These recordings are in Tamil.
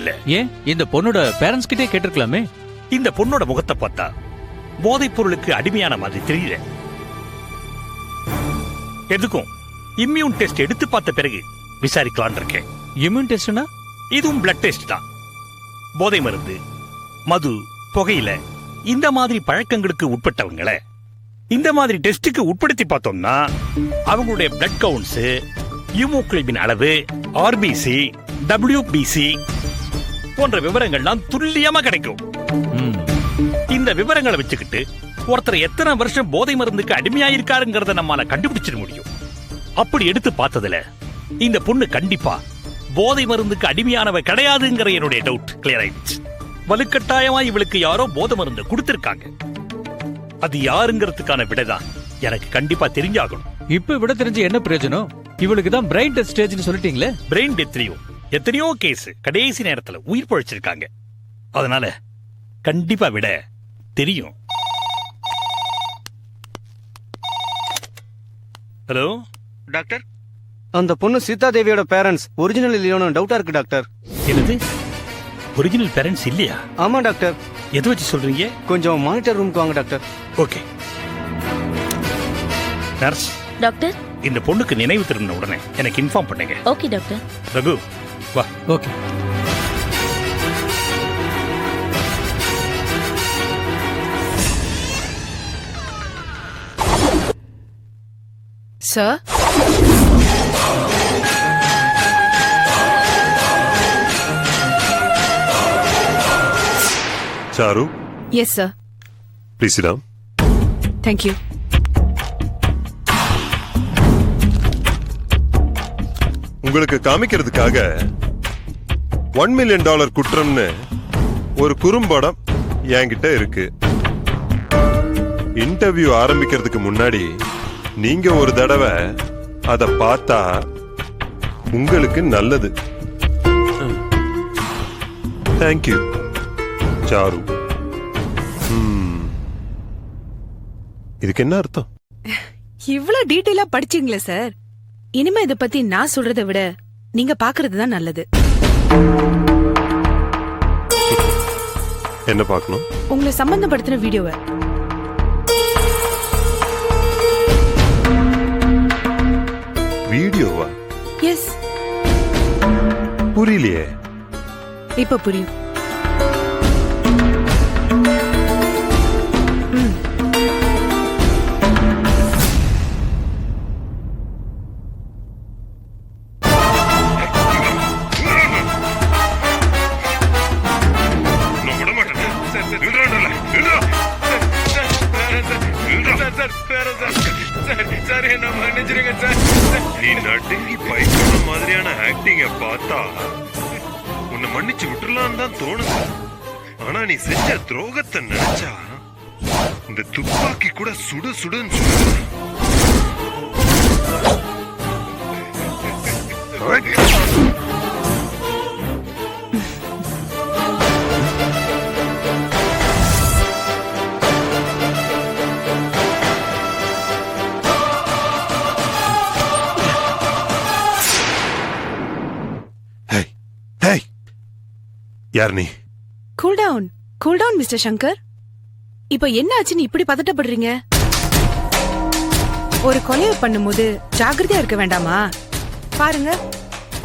இல்ல. ஏன் இந்த பொண்ணோட பேரண்ட்ஸ் கிட்டே கேட்டிருக்கலாமே. இந்த பொண்ணோட முகத்தை பார்த்தா போதைப் பொருளுக்கு அடிமையான மாதிரி தெரியல. எதுக்கும் இம்யூன் டெஸ்ட் எடுத்து பார்த்த பிறகு விசாரிக்கலான் இருக்கேன். இம்யூன் டெஸ்ட்னா? இதுவும் பிளட் டெஸ்ட் தான். போதை மருந்து, மது, புகையில இந்த மாதிரி பழக்கங்களுக்கு உட்பட்டவங்களை இந்த மாதிரி டெஸ்டுக்கு உட்படுத்தி பார்த்தோம்னா அவங்களுடைய பிளட் கவுண்ட்ஸ், ஹீமோகுளோபின் அளவு, ஆர்பிசி, டபிள்யூபிசி போன்ற விவரங்கள்லாம் துல்லியமா கிடைக்கும். இந்த விவரங்களை வச்சுக்கிட்டு ஒருத்தர் எத்தனை வருஷம் போதை மருந்துக்கு அடிமையாயிருக்காருங்கிறத நம்மால கண்டுபிடிச்சிட முடியும். அப்படி எடுத்து பார்த்ததுல இந்த பொண்ணு கண்டிப்பா போதை மருந்துக்கு அடிமையானவ கிடையாதுங்கிற என்னுடைய டவுட் கிளியர் ஆயிடுச்சு. வலுக்கட்டாயமா இவளுக்கு யாரோ போதை மருந்து கொடுத்திருக்காங்க. அது யாருங்கிறதுக்கான விடைதான் எனக்கு கண்டிப்பா தெரிஞ்சாகணும். இப்ப விட தெரிஞ்சு என்ன பிரயோஜனம்? இவளுக்கு தான் பிரெயின் டெத் ஸ்டேஜ்னு சொல்லிட்டீங்களே. பிரெயின் டெத்லயும் எத்தனையோ கேஸ் கடைசி நேரத்துல உயிர் பழிச்சிருக்காங்க. அதனால கண்டிப்பா விட தெரியும். ஹலோ டாக்டர், அந்த பொண்ணு சீதா தேவியோட பேரண்ட்ஸ் ஒரிஜினல் இல்லையோன்னு டவுட்டா இருக்கு டாக்டர். என்னது? ஒரிஜினல் பேரண்ட்ஸ் இல்லையா? ஆமா டாக்டர். எதை வச்சு சொல்றீங்க? கொஞ்சம் மானிட்டர் ரூமுக்கு வாங்க டாக்டர். ஓகே. நர்ஸ் டாக்டர், இந்த பொண்ணுக்கு நினைவு திரும்பின உடனே எனக்கு இன்ஃபார்ம் பண்ணுங்க. Okay doctor. ரகு வா. Okay. Sir, Charu, yes sir. please sit down. Thank you. உங்களுக்கு காமிக்கிறதுக்காக $1 million குற்றம்னு ஒரு குறும்படம் என்கிட்ட இருக்கு. இன்டர்வியூ ஆரம்பிக்கிறதுக்கு முன்னாடி நீங்க ஒரு தடவை அத பார்த்தா உங்களுக்கு நல்லது. Thank you sir. இதுக்கு என்ன அர்த்தம்? இவ்ளோ டீடைலா படிச்சீங்களே சார். இனிமே இத பத்தி நான் சொல்றதை விட நீங்க பாக்குறது தான் நல்லது. என்ன பார்க்கணும்? உங்களை சம்பந்தப்படுத்தின வீடியோவை. வீடியோவா? எஸ். புரியலையே. இப்ப புரியும். நீ நடுங்கி பயப்பட மாதிரியான ஆக்டிங்க பார்த்தா உன்னை மன்னிச்சு விட்டுறலான்னு தான் தோணுது. ஆனா நீ செஞ்ச துரோகத்தை நினைச்சா இந்த துப்பாக்கி கூட சுடு சுடுன்னு சொல்லுது. யார் நீ? Cool down mister Shankar. இப்ப என்ன ஆச்சுன்னு இப்படி பதட்டப்படுறீங்க? ஒரு கொலையை பண்ணும்போது ஜாக்கிரதையா இருக்க வேண்டாமா? பாருங்க,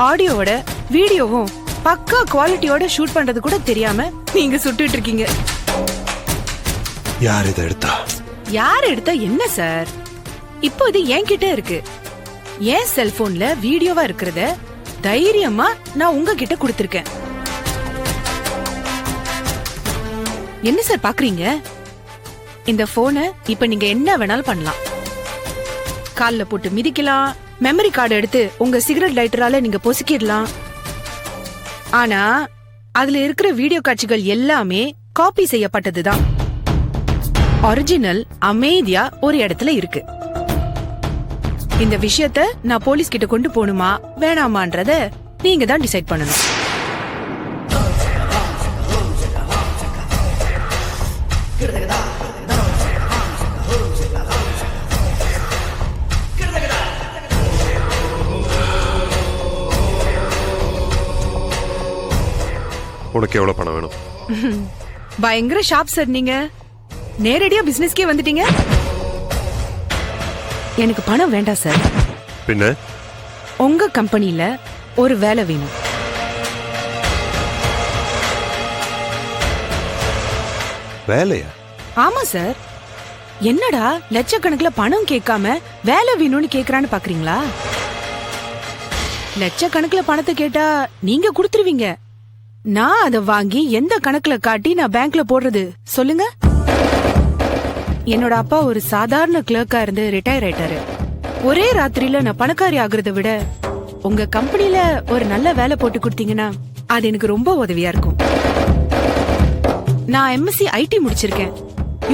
ஆடியோவோட வீடியோவும் பக்கா குவாலிட்டியோட ஷூட் பண்றது கூட தெரியாம நீங்க சுட்டுட்டு இருக்கீங்க. யார் இதை எடுத்தா? யார் எடுத்தா என்ன சார்? இப்போ இது என்கிட்ட இருக்கு. என் செல்போன்ல வீடியோவா இருக்கிறத தைரியமா நான் உங்ககிட்ட கொடுத்திருக்கேன். என்ன சார் பாக்குறீங்க? இந்த போனை இப்ப நீங்க என்ன வேணாலும் பண்ணலாம். கால்ல போட்டு மிதிக்கலாம், மெமரி கார்டு எடுத்து உங்க சிகரெட் லைட்டரால நீங்க பொசுக்கிடலாம். ஆனா அதுல இருக்கிற வீடியோ காட்சிகள் எல்லாமே காப்பி செய்யப்பட்டதுதான். ஒரிஜினல் அமைதியா ஒரு இடத்துல இருக்கு. இந்த விஷயத்த நான் போலீஸ் கிட்ட கொண்டு போகணுமா வேணாமான்றத நீங்க தான் டிசைட் பண்ணணும். உனக்கு எவ்வளவு பணம் வேணும்? பயங்கர ஷார்ப் சார் நீங்க. நேரடியா பிசினஸ்க்கே வந்துட்டீங்க. எனக்கு பணம் வேண்டாம் சார். பின்ன உங்க கம்பெனில ஒரு வேலை வேணும். வேலையா? ஆமா சார். என்னடா லட்சக்கணக்குல பணம் கேட்காம வேலை வேணும்னு கேக்குறான்னு பாக்குறீங்களா? லட்சக்கணக்குல பணத்தை கேட்டா நீங்க கொடுத்துருவீங்க. நான் அதை வாங்கி எந்த கணக்குல காட்டி நான் பேங்க்ல போடுறது சொல்லுங்க. என்னோட அப்பா ஒரு சாதாரண கிளர்க்கா இருந்து ரிட்டையர் ஆயிட்டாரு. ஒரே ராத்திரியில நான் பணக்காரி ஆகுறத விட உங்க கம்பெனில ஒரு நல்ல வேலை போட்டு கொடுத்தீங்கன்னா அது எனக்கு ரொம்ப உதவியா இருக்கும். நான் எம்எஸ்சி ஐடி முடிச்சிருக்கேன்.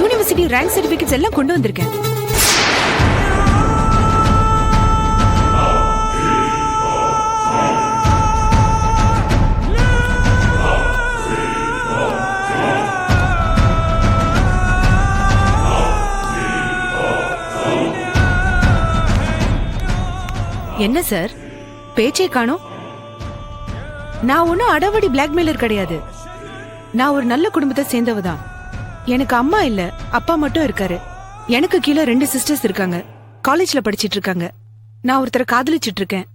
யூனிவர்சிட்டி ரேங்க் சர்டிபிகேட்ஸ் எல்லாம் கொண்டு வந்திருக்கேன். என்ன சார் பேச்சே காணோம்? நான் ஒன்னும் அடவடி பிளாக்மெயிலர் கிடையாது. நான் ஒரு நல்ல குடும்பத்தை சேர்ந்தவதான். எனக்கு அம்மா இல்ல, அப்பா மட்டும் இருக்காரு. எனக்கு கீழே 2 சிஸ்டர்ஸ் இருக்காங்க. காலேஜ்ல படிச்சிட்டு இருக்காங்க. நான் ஒருத்தரை காதலிச்சிட்டு இருக்கேன்.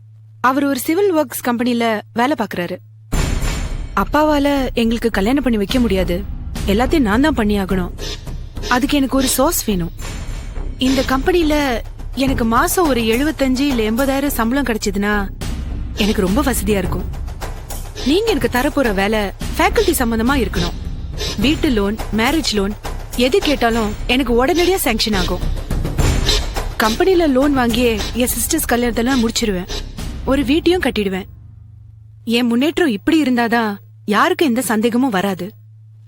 அவர் ஒரு சிவில் ஒர்க்ஸ் கம்பெனில வேலை பாக்குறாரு. அப்பாவால எங்களுக்கு கல்யாணம் பண்ணி வைக்க முடியாது. எல்லாத்தையும் நான் தான் பண்ணி ஆகணும். அதுக்கு எனக்கு ஒரு சோர்ஸ் வேணும். இந்த கம்பெனில எனக்கு மாசம் ஒரு 75 இல்ல 80,000 சம்பளம் கிடைச்சதுன்னா எனக்கு ரொம்ப வசதியா இருக்கும். நீங்க எனக்கு தரப்போற வேலை ஃபேக்கல்டி சம்பந்தமா இருக்கணும். வீட்டு லோன், மேரேஜ் லோன் எது கேட்டாலும் எனக்கு உடனடியா சாங்ஷன் ஆகும். கம்பெனில லோன் வாங்கியே என் சிஸ்டர்ஸ் கல்யாணத்தெல்லாம் முடிச்சிருவேன். ஒரு வீட்டையும் கட்டிடுவேன். என் முன்னேற்றம் இப்படி இருந்தாதான் யாருக்கும் எந்த சந்தேகமும் வராது.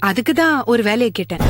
அதுக்குதான் ஒரு வேலையை கேட்டேன்.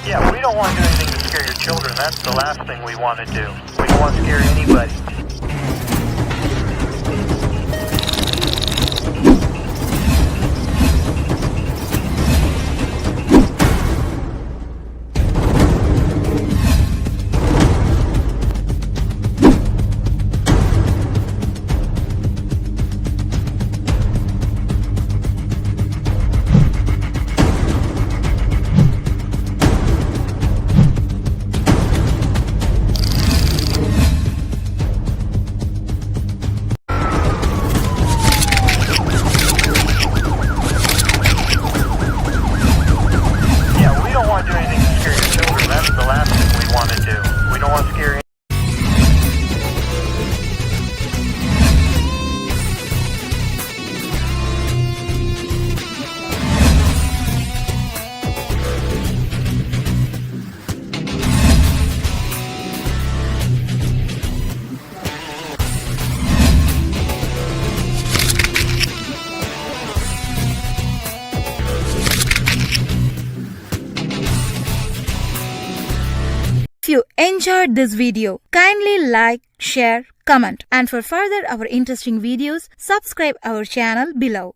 Yeah, we don't want to do anything to scare your children. That's the last thing we want to do. We don't want to scare anybody. If you enjoyed this video, kindly like, share, comment, and for further our interesting videos, subscribe our channel below.